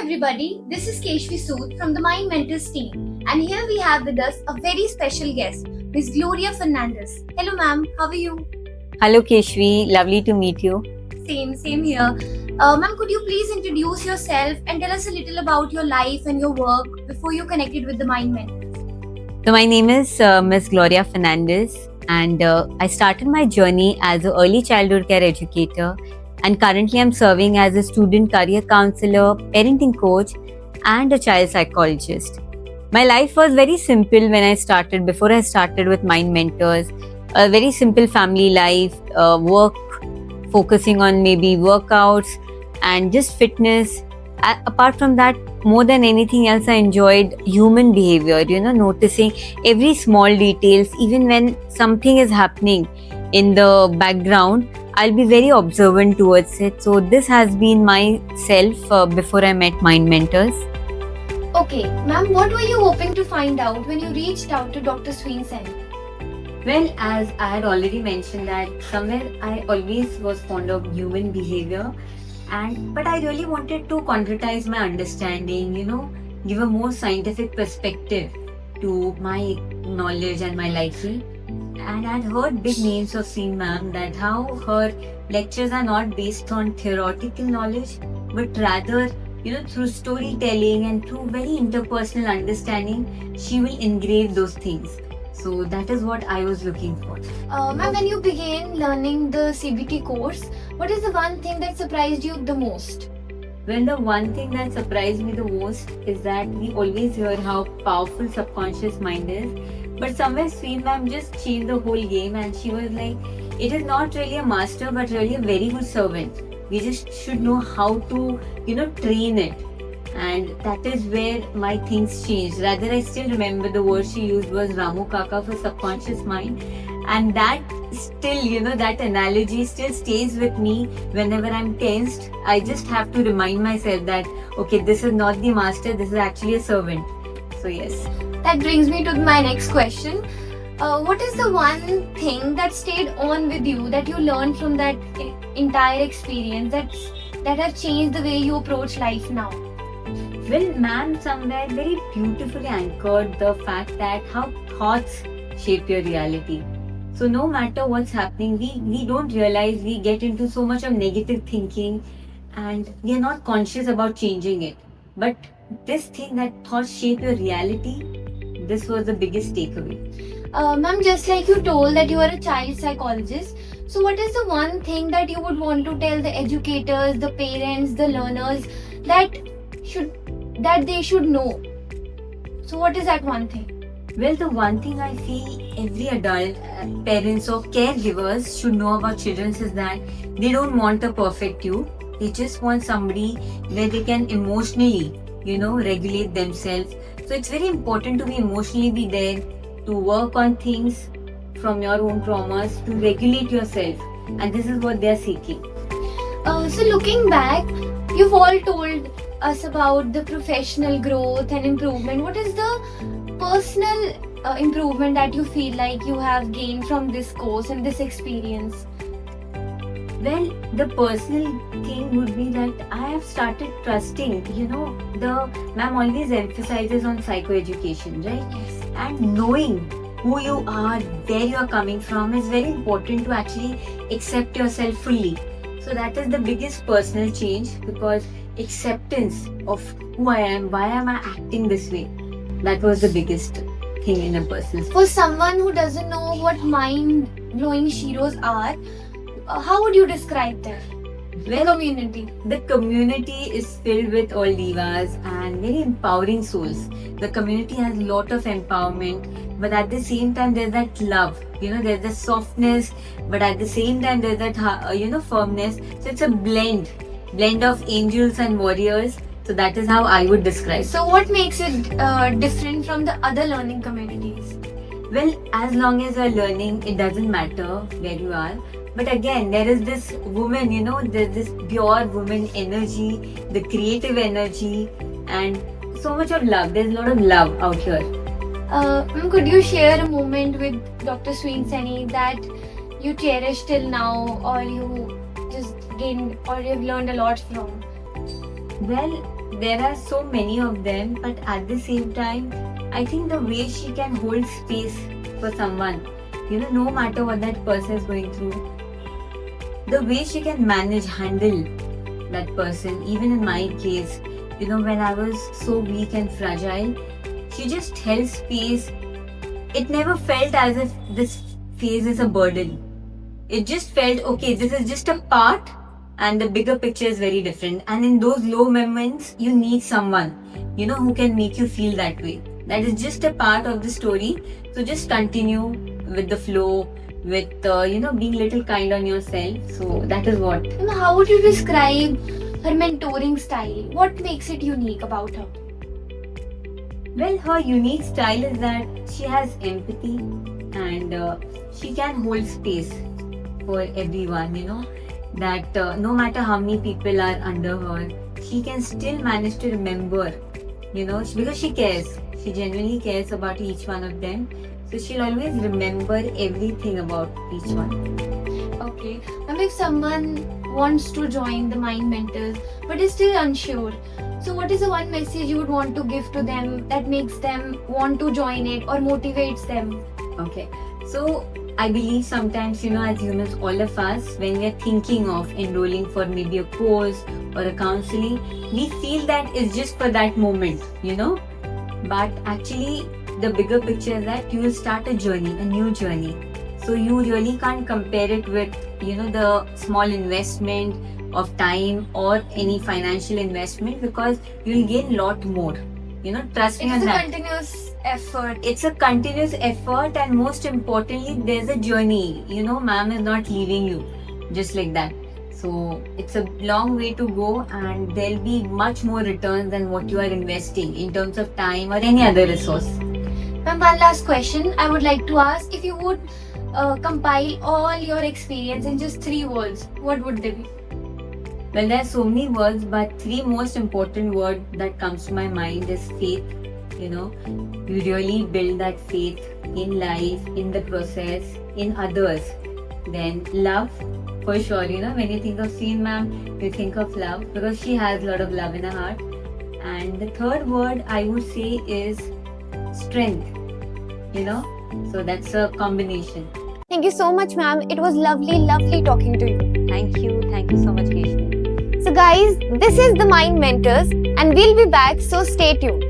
everybody, this is Keshvi Sood from the Mind Mentors team, and here we have with us a very special guest, Miss Gloria Fernandez. Hello, ma'am. How are you? Hello, Keshvi. Lovely to meet you. Same here. Ma'am, could you please introduce yourself and tell us a little about your life and your work before you connected with the Mind Mentors? So, my name is Miss Gloria Fernandez, and I started my journey as an early childhood care educator. And currently, I'm serving as a student career counselor, parenting coach, and a child psychologist. My life was very simple when I started, before I started with Mind Mentors. A very simple family life, work, focusing on maybe workouts and just fitness. Apart from that, more than anything else, I enjoyed human behavior, noticing every small details. Even when something is happening in the background, I'll be very observant towards it. So this has been myself before I met Mind Mentors. Okay, ma'am, what were you hoping to find out when you reached out to Dr. Sween Sen? Well, as I had already mentioned that somewhere I always was fond of human behavior, but I really wanted to concretize my understanding, give a more scientific perspective to my knowledge and my liking. And I'd heard big names of Sween ma'am, that how her lectures are not based on theoretical knowledge, but rather, through storytelling and through very interpersonal understanding, she will engrave those things. So that is what I was looking for. Ma'am, when you began learning the CBT course, what is the one thing that surprised you the most? Well, the one thing that surprised me the most is that we always hear how powerful subconscious mind is, but somewhere Sween ma'am just changed the whole game, and she was like, it is not really a master, but really a very good servant. We just should know how to, train it. And that is where my things changed. Rather, I still remember the word she used was Ramu Kaka for subconscious mind. And that still, that analogy still stays with me whenever I'm tensed. I just have to remind myself that, okay, this is not the master, this is actually a servant. So, yes. That brings me to my next question. What is the one thing that stayed on with you, that you learned from that entire experience, that has changed the way you approach life now? Well, ma'am somewhere very beautifully anchored the fact that how thoughts shape your reality. So no matter what's happening, we don't realize we get into so much of negative thinking and we are not conscious about changing it. But this thing that thoughts shape your reality, this was the biggest takeaway. Ma'am, just like you told that you are a child psychologist, so what is the one thing that you would want to tell the educators, the parents, the learners that they should know? So what is that one thing? Well, the one thing I feel every adult, parents or caregivers should know about children is that they don't want a perfect you. They just want somebody where they can emotionally, regulate themselves. So it's very important to be emotionally be there, to work on things from your own traumas, to regulate yourself. And this is what they are seeking. So looking back, you've all told us about the professional growth and improvement. What is the personal improvement that you feel like you have gained from this course and this experience? Well, the personal thing would be that I have started trusting, the ma'am always emphasizes on psychoeducation, right? Yes. And knowing who you are, where you are coming from is very important to actually accept yourself fully. So that is the biggest personal change, because acceptance of who I am, why am I acting this way, that was the biggest thing in a person's. For someone who doesn't know what mind-blowing Shiros are, how would you describe them? Well, Community. The community is filled with all divas and very empowering souls. The community has a lot of empowerment, but at the same time there's that love, there's the softness, but at the same time there's that, firmness. So it's a blend of angels and warriors. So that is how I would describe. So what makes it different from the other learning communities? Well, as long as you're learning, it doesn't matter where you are. But again, there is this woman, there's this pure woman energy, the creative energy, and so much of love. There's a lot of love out here. Could you share a moment with Dr. Sween Sen that you cherish till now, or you just gained, or you've learned a lot from? Well, there are so many of them, but at the same time, I think the way she can hold space for someone, no matter what that person is going through, the way she can handle that person, even in my case, when I was so weak and fragile, she just held space. It never felt as if this phase is a burden. It just felt, okay, this is just a part and the bigger picture is very different. And in those low moments, you need someone, who can make you feel that way. That is just a part of the story. So just continue with the flow, with, being little kind on yourself. So that is what. How would you describe her mentoring style? What makes it unique about her? Well, her unique style is that she has empathy and she can hold space for everyone, that no matter how many people are under her, she can still manage to remember, because she cares. She genuinely cares about each one of them. So she'll always remember everything about each one. Okay. And if someone wants to join the Mind Mentors but is still unsure, so what is the one message you would want to give to them that makes them want to join it or motivates them? Okay. So I believe sometimes, as humans, all of us, when we are thinking of enrolling for maybe a course or a counseling, we feel that it's just for that moment, But actually, the bigger picture is that you will start a journey, a new journey. So you really can't compare it with, the small investment of time or any financial investment, because you'll gain a lot more. Trust me on that. It's a continuous effort. It's a continuous effort, and most importantly, there's a journey. Ma'am is not leaving you just like that. So it's a long way to go, and there'll be much more returns than what you are investing in terms of time or any other resource. Ma'am, one last question I would like to ask. If you would compile all your experience in just 3 words, what would they be? Well, there are so many words, but 3 most important words that comes to my mind is faith. You really build that faith in life, in the process, in others. Then love, for sure. When you think of Seen Ma'am, you think of love, because she has a lot of love in her heart. And the third word I would say is strength. So that's a combination. Thank you so much, ma'am. It was lovely talking to you. Thank you so much, Keshni. So guys, this is the Mind Mentors and we'll be back, so stay tuned.